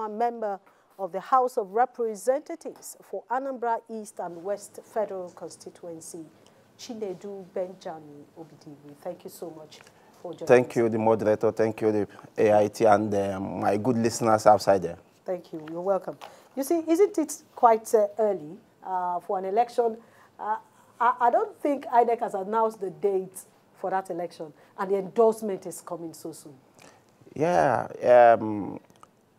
A member of the House of Representatives for Anambra East and West Federal Constituency, Chinedu Benjamin Obidigwe. Thank you so much for joining us. Thank you, the moderator. Thank you, the AIT, and my good listeners outside there. Thank you. You're welcome. You see, isn't it quite early for an election? I don't think INEC has announced the date for that election, and the endorsement is coming so soon. Yeah.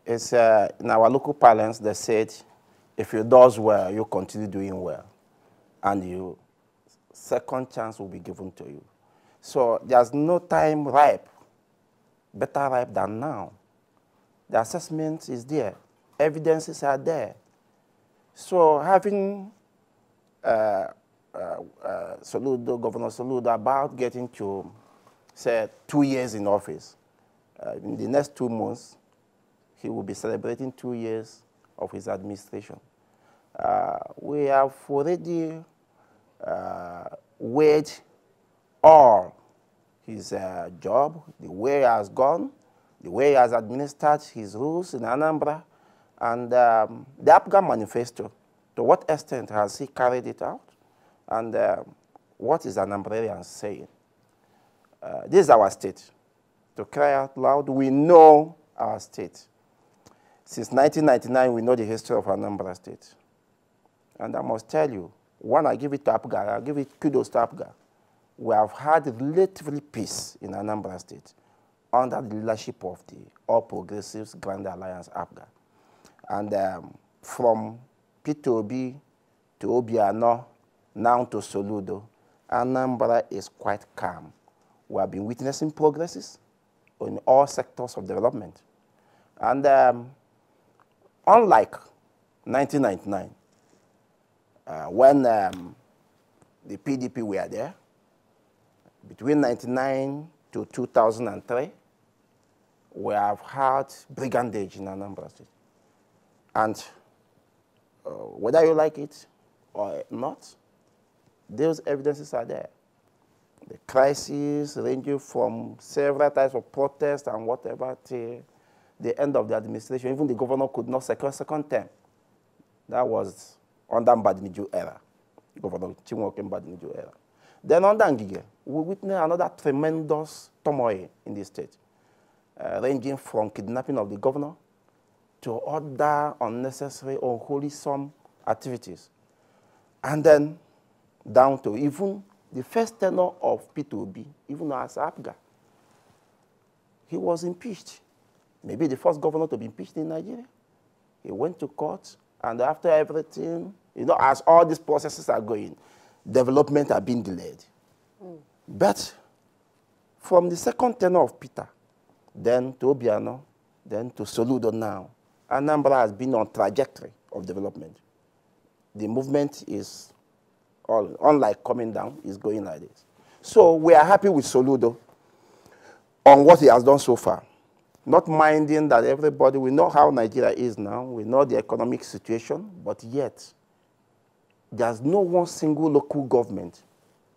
It's in our local parlance, they said, if you do well, you continue doing well, and your second chance will be given to you. So there's no time ripe, better ripe than now. The assessment is there. Evidences are there. So having Soludo, Governor Soludo, about getting to, say, 2 years in office, in the next 2 months, he will be celebrating 2 years of his administration. We have already weighed all his job, the way he has gone, the way he has administered his rules in Anambra, and the APGA manifesto. To what extent has he carried it out? And what is Anambrarians saying? This is our state. To cry out loud, we know our state. Since 1999, we know the history of Anambra State. And I must tell you, one, I give it to APGA, I give it kudos to APGA. We have had relatively peace in Anambra State under the leadership of the All Progressives Grand Alliance, APGA. And from P2B to Obiano, now to Soludo, Anambra is quite calm. We have been witnessing progresses in all sectors of development. And unlike 1999, when the PDP were there, between 1999 to 2003, we have had brigandage in Anambra State. And whether you like it or not, those evidences are there. The crisis ranging from several types of protests and whatever to the end of the administration. Even the governor could not secure second term. That was under Mbadiniju era, Governor Chinwoke Mbadiniju era. Then under Ngige, we witnessed another tremendous turmoil in the state, ranging from kidnapping of the governor to other unnecessary or unwholesome activities. And then down to even the first tenor of P2B, even as APGA. He was impeached. Maybe the first governor to be impeached in Nigeria. He went to court, and after everything, you know, as all these processes are going, development are being delayed. But from the second tenor of Peter, then to Obiano, then to Soludo now, Anambra has been on trajectory of development. The movement is, unlike coming down, is going like this. So we are happy with Soludo on what he has done so far. Not minding that everybody, we know how Nigeria is now, we know the economic situation, but yet there's no one single local government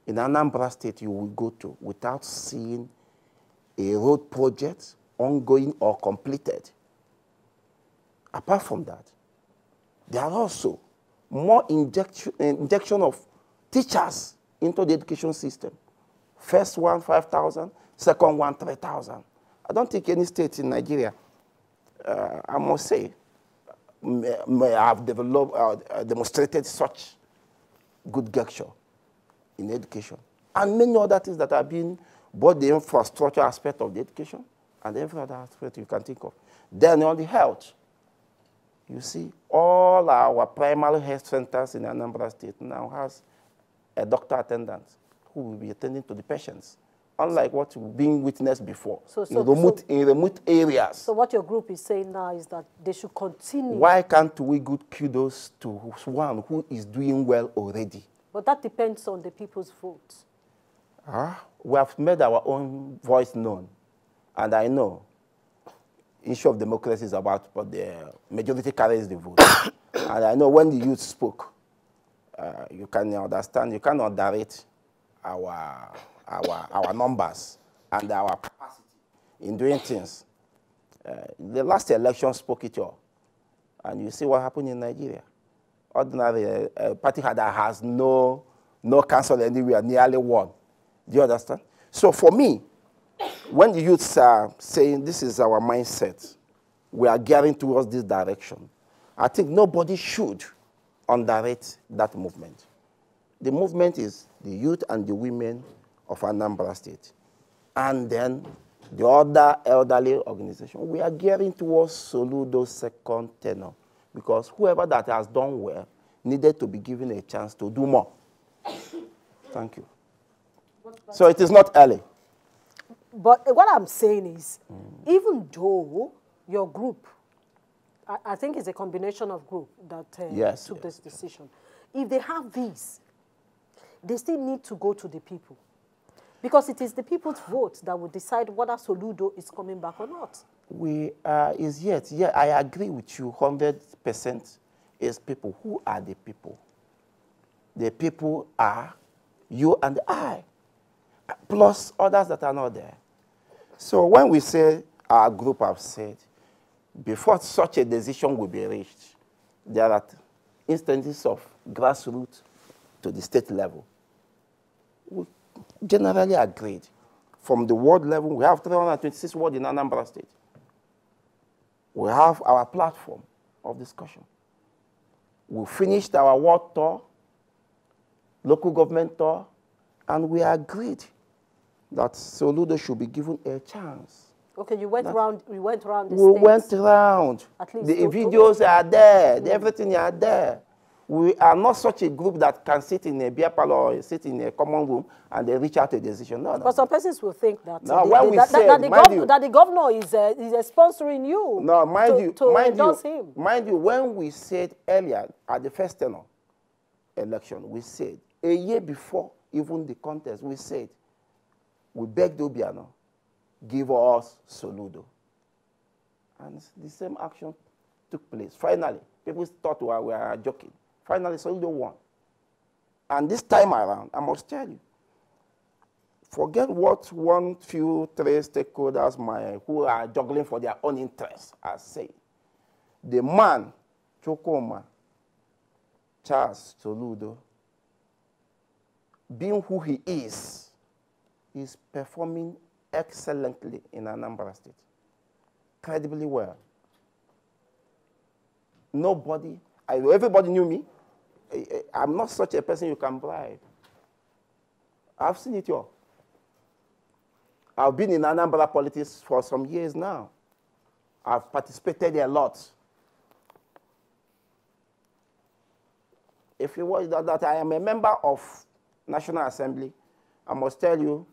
in Anambra State you will go to without seeing a road project ongoing or completed. Apart from that, there are also more injection of teachers into the education system. First one, 5,000, second one, 3,000. I don't think any state in Nigeria, I must say, may have demonstrated such good gesture in education. And many other things that have been both the infrastructure aspect of the education and every other aspect you can think of. Then on the health, you see, all our primary health centers in Anambra State now has a doctor attendant who will be attending to the patients, unlike what we've been witnessed before in remote areas. So what your group is saying now is that they should continue. Why can't we give kudos to one who is doing well already? But that depends on the people's votes. We have made our own voice known. And I know issue of democracy is about but the majority carries the vote. And I know when the youth spoke, you can understand, you cannot underrate our numbers and our capacity in doing things. The last election spoke it all. And you see what happened in Nigeria. Ordinary party that has no council anywhere, nearly won. Do you understand? So for me, when the youths are saying this is our mindset, we are gearing towards this direction, I think nobody should underrate that movement. The movement is the youth and the women of Anambra State. And then the other elderly organization. We are gearing towards Soludo's second tenure because whoever that has done well needed to be given a chance to do more. Thank you. So it is not early. But what I'm saying is, even though your group, I think it's a combination of group that took this decision. If they have these, they still need to go to the people. Because it is the people's vote that will decide whether Soludo is coming back or not. Yeah, I agree with you 100%. Is people. Who are the people? The people are you and I, plus others that are not there. So when we say our group have said, before such a decision will be reached, there are instances of grassroots to the state level. We generally agreed. From the ward level, we have 326 wards in Anambra State. We have our platform of discussion. We finished our ward tour, local government tour, and we agreed that Soludo should be given a chance. Okay, you went around. We went around. We went around. At least the videos are there. Everything are there. We are not such a group that can sit in a beer parlor or sit in a common room and they reach out to a decision. No, no. But some persons will think that that the governor is sponsoring you. No, endorse him. Mind you, when we said earlier at the first tenor election, we said a year before even the contest, we said we begged Obiano, give us Soludo, and the same action took place. Finally, people thought we were joking. Finally, Soludo won. And this time around, I must tell you, forget what three stakeholders who are juggling for their own interests are saying. The man, Chokoma, Charles Soludo, being who he is performing excellently in Anambra State. Incredibly well. Everybody knew me. I'm not such a person you can bribe. I've seen it all. I've been in Anambra politics for some years now. I've participated a lot. If you watch that I am a member of National Assembly, I must tell you,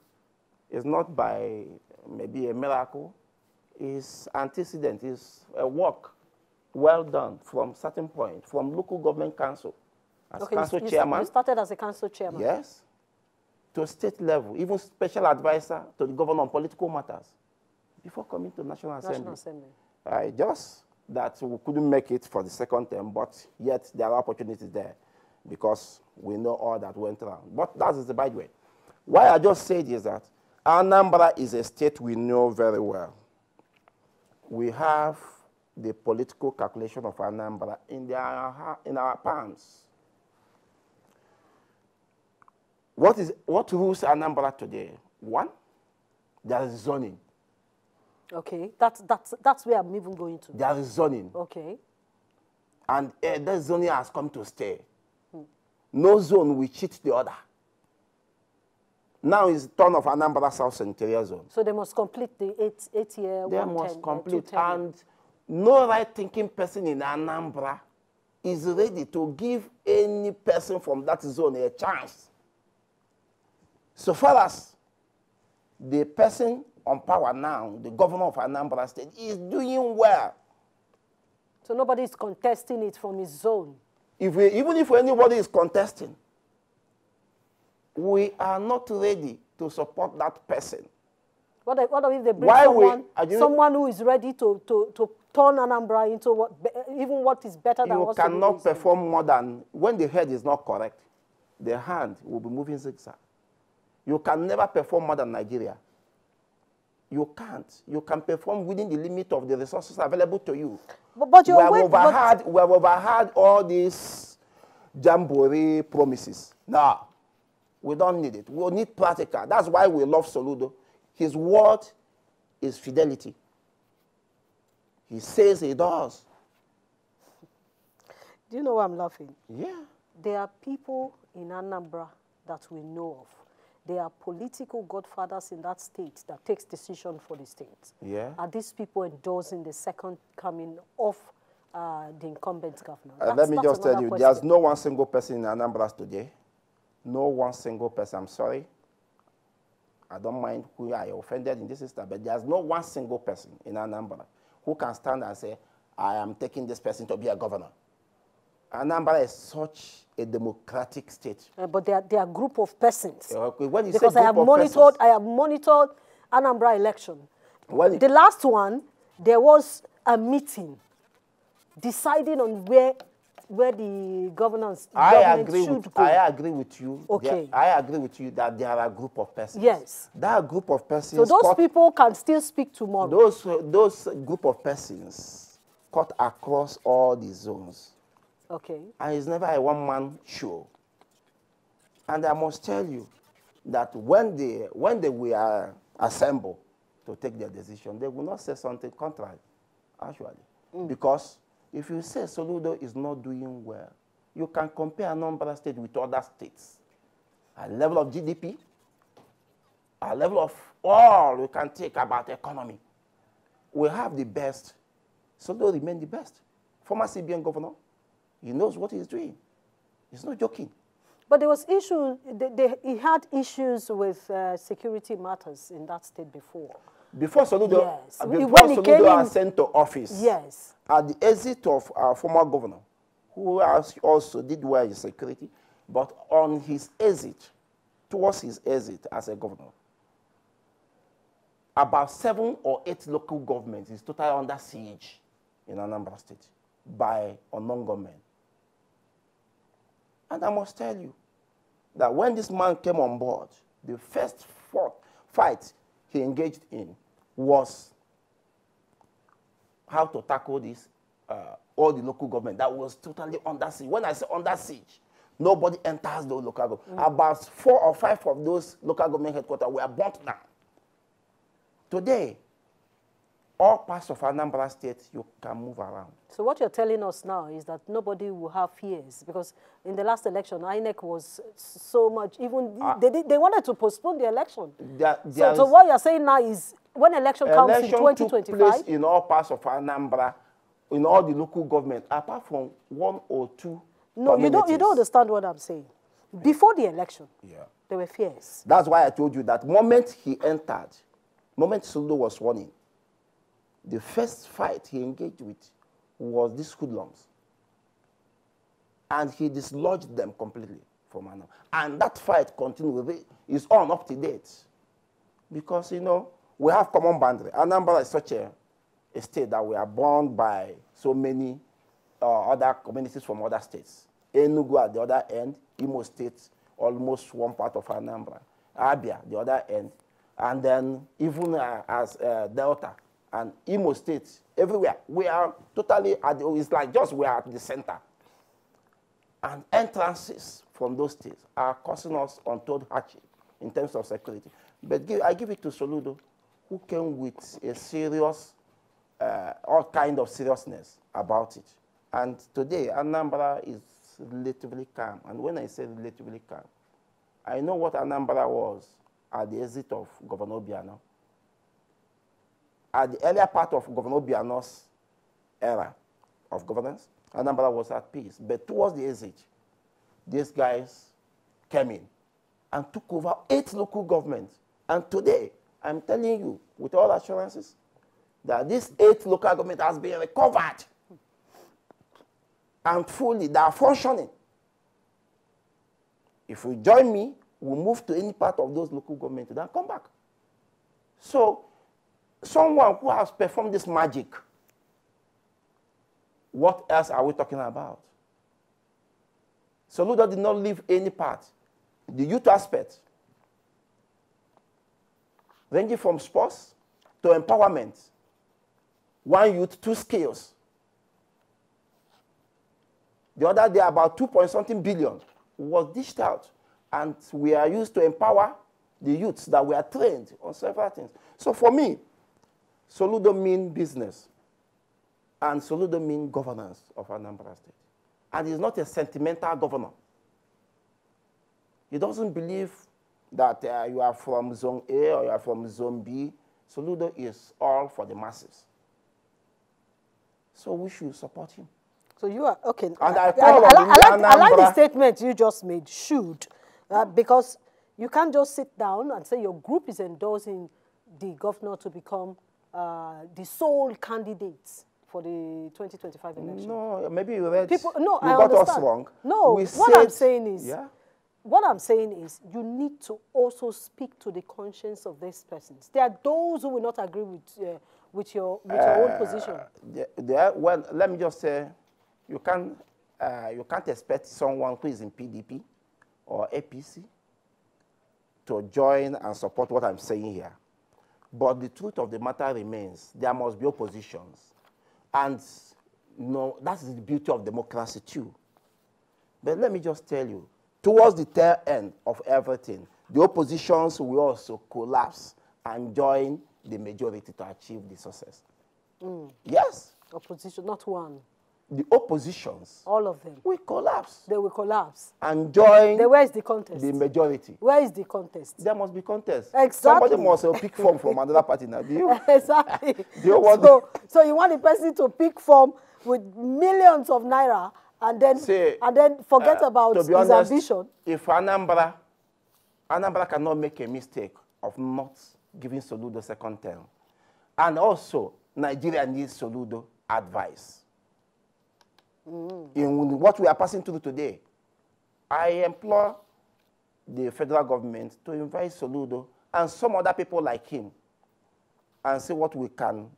it's not by maybe a miracle. It's antecedent. It's a work well done from certain point, from local government council. As council chairman. You started as a council chairman? Yes. To state level, even special advisor to the governor on political matters before coming to National Assembly. Just that we couldn't make it for the second term, but yet there are opportunities there because we know all that went around. But that is the bad way. Why I just said is that Anambra is a state we know very well. We have the political calculation of Anambra in our palms. What rules Anambra today? One, there is zoning. Okay, that's where I'm even going to. There is zoning. Okay. And that zoning has come to stay. No zone will cheat the other. Now is the turn of Anambra South Interior Zone. So they must complete the eight year. They must complete, and no right-thinking person in Anambra is ready to give any person from that zone a chance. So far as the person on power now, the governor of Anambra State, is doing well. So nobody is contesting it from his zone? Even if anybody is contesting, we are not ready to support that person. What if they bring someone who is ready to turn Anambra into what is better than what you cannot perform more than, when the head is not correct, the hand will be moving zigzag. You can never perform more than Nigeria. You can't. You can perform within the limit of the resources available to you. But we you're have overheard all these jamboree promises. No, we don't need it. We need practical. That's why we love Soludo. His word is fidelity. He says he does. Do you know why I'm laughing? Yeah. There are people in Anambra that we know of. There are political godfathers in that state that takes decision for the state. Yeah. Are these people endorsing the second coming of the incumbent governor? Let me just tell you, question. there's no one single person in Anambra today. No one single person. I'm sorry. I don't mind who I offended in this system, but there's no one single person in Anambra who can stand and say, I am taking this person to be a governor. Anambra is such a democratic state. But they are a group of persons. Okay. When you because say I have monitored Anambra election. The last one, there was a meeting deciding on where the government should go. I agree with you. Okay. I agree with you that there are a group of persons. Yes. That group of persons. So those people can still speak tomorrow. Those group of persons cut across all the zones. Okay. And it's never a one-man show. And I must tell you that when they were assembled to take their decision, they will not say something contrary, actually. Because if you say Soludo is not doing well, you can compare Anambra State with other states. A level of GDP, a level of all we can take about economy. We have the best. Soludo remains the best. Former CBN governor, he knows what he's doing. He's not joking. But there was issue. He had issues with security matters in that state before. Before Soludo, yes. Before Soludo was sent to office, yes. At the exit of our former governor, who also did well in security, but on his exit, towards his exit as a governor, about 7 or 8 local governments is totally under siege in Anambra State by unknown gunmen. And I must tell you that when this man came on board, the first fight he engaged in was how to tackle this, all the local government that was totally under siege. When I say under siege, nobody enters the local government. About 4 or 5 of those local government headquarters were burnt down. Today, all parts of Anambra State, you can move around. So what you're telling us now is that nobody will have fears, because in the last election, INEC was so much, even they wanted to postpone the election. So what you're saying now is when election comes in 2025? Took place in all parts of Anambra, in all the local government, apart from 1 or 2 No, you don't understand what I'm saying. Before the election, there were fears. That's why I told you that moment he entered, moment Soludo was sworn in, the first fight he engaged with was these hoodlums. And he dislodged them completely from Anambra. And that fight continues, is on up to date. Because, you know, we have common boundary. Anambra is such a state that we are bound by so many other communities from other states. Enugu at the other end, Imo State, almost one part of Anambra. Abia, the other end. And then even as Delta and Imo State, everywhere. We are totally it's like just we are at the center. And entrances from those states are causing us untold hardship in terms of security. But I give it to Soludo, who came with a serious, all kind of seriousness about it. And today, Anambra is relatively calm. And when I say relatively calm, I know what Anambra was at the exit of Governor Obiano. At the earlier part of Governor Obiano's era of governance, Anambra was at peace. But towards the exit, these guys came in and took over 8 local governments. And today, I'm telling you, with all assurances, that this 8 local government has been recovered. And fully, they are functioning. If you join me, we'll move to any part of those local governments and then come back. So, someone who has performed this magic, what else are we talking about? Soludo did not leave any part. The youth aspect, ranging from sports to empowerment, 1 youth, 2 skills. The other day, about 2-point-something billion was dished out. And we are used to empower the youths that we are trained on several things. So for me, Soludo means business. And Soludo means governance of Anambra State. And he's not a sentimental governor. He doesn't believe that you are from Zone A or you are from Zone B. Soludo is all for the masses. So we should support him. So you are, okay. And I like the statement you just made, should, because you can't just sit down and say your group is endorsing the governor to become the sole candidate for the 2025 election. No, maybe you read, you got us wrong. No, what I'm saying is, you need to also speak to the conscience of these persons. There are those who will not agree with your own position. Well, let me just say, you can't expect someone who is in PDP or APC to join and support what I'm saying here. But the truth of the matter remains, there must be oppositions. And no, that's the beauty of democracy too. But let me just tell you, towards the tail end of everything, the oppositions will also collapse and join the majority to achieve the success. Yes. Opposition, not one. The oppositions, all of them, will collapse. They will collapse. And join where is the contest? The majority. Where is the contest? There must be contest. Exactly. Somebody must pick form from another party now. Do you? Exactly. Do you want so you want the person to pick form with millions of naira and then forget about his ambition? If Anambra cannot make a mistake of not giving Soludo second term, and also Nigeria needs Soludo advice. In what we are passing through today, I implore the federal government to invite Soludo and some other people like him and see what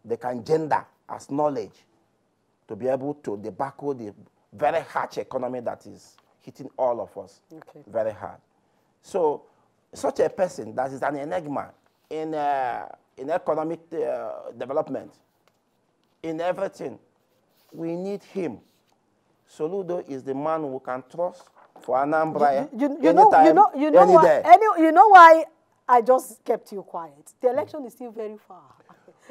they can gender as knowledge to be able to debacle the very harsh economy that is hitting all of us very hard. So such a person that is an enigma in economic development, in everything, we need him. Soludo is the man who can trust for Anambra you know why I just kept you quiet? The election is still very far.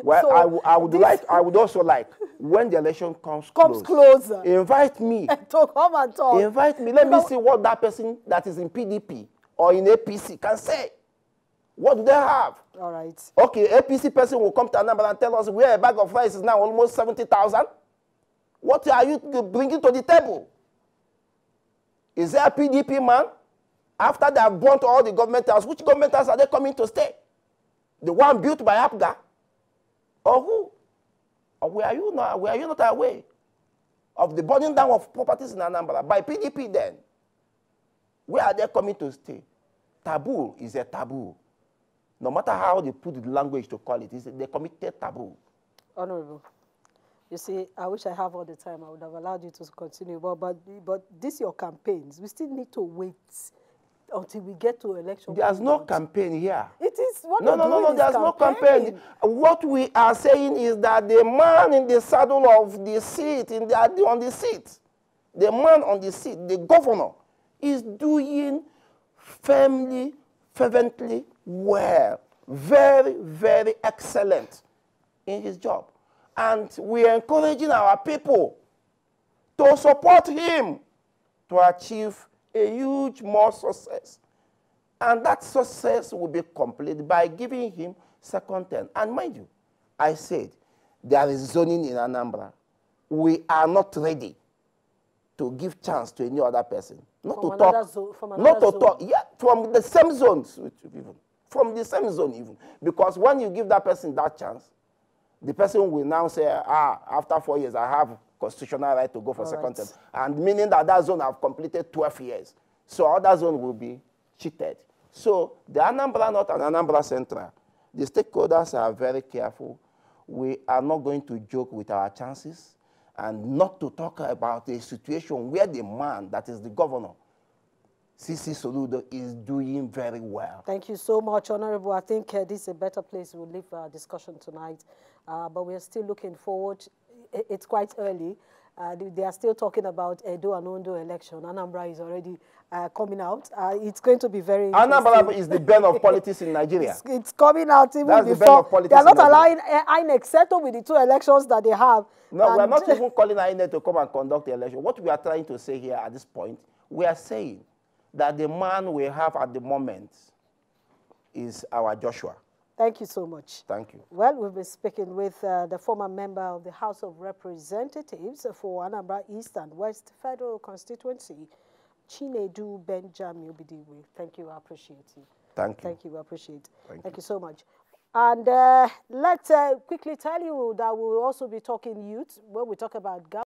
Well, so I would also like, when the election comes closer, invite me to come and talk. Invite me. Let me see what that person that is in PDP or in APC can say. What do they have? All right. Okay, APC person will come to Anambra and tell us where a bag of rice is now almost 70,000. What are you bringing to the table? Is there a PDP man? After they have burnt all the government houses, which government houses are they coming to stay? The one built by APGA? Or who? Or were you not aware of the burning down of properties in Anambra by PDP then? Where are they coming to stay? Taboo is a taboo. No matter how they put the language to call it, they committed taboo. Honorable, you see, I wish I have all the time. I would have allowed you to continue. But this your campaigns. We still need to wait until we get to election. There's no campaign here. It is what No, there's no campaign. What we are saying is that the man in the saddle of the seat, on the seat, the man on the seat, the governor, is doing firmly, fervently well, very, very excellent in his job. And we are encouraging our people to support him to achieve a huge more success. And that success will be complete by giving him second term. And mind you, I said, there is zoning in Anambra. We are not ready to give chance to any other person. Not to talk, from the same zones, even. From the same zone even. Because when you give that person that chance, the person will now say, after 4 years, I have constitutional right to go for second term. And meaning that zone have completed 12 years. So other zone will be cheated. So the Anambra North and Anambra Central, the stakeholders are very careful. We are not going to joke with our chances and not to talk about a situation where the man that is the governor, CC Soludo, is doing very well. Thank you so much, Honorable. I think this is a better place we'll leave our discussion tonight. But we are still looking forward. It's quite early. They are still talking about Edo and Ondo election. Anambra is already coming out. It's going to be very interesting. Anambra is the bane of politics in Nigeria. It's coming out even That's before. The bane of politics. They are not allowing INEC settle with the 2 elections that they have. No, we are not even calling INEC to come and conduct the election. What we are trying to say here at this point, we are saying that the man we have at the moment is our Joshua. Thank you so much. Thank you. Well, we've been speaking with the former member of the House of Representatives for Anambra East and West Federal Constituency, Chinedu Benjamin Obidigwe. Thank you. I appreciate you. Thank you. Thank you. I appreciate it. Thank you so much. And let's quickly tell you that we'll also be talking youth when we talk about Gov.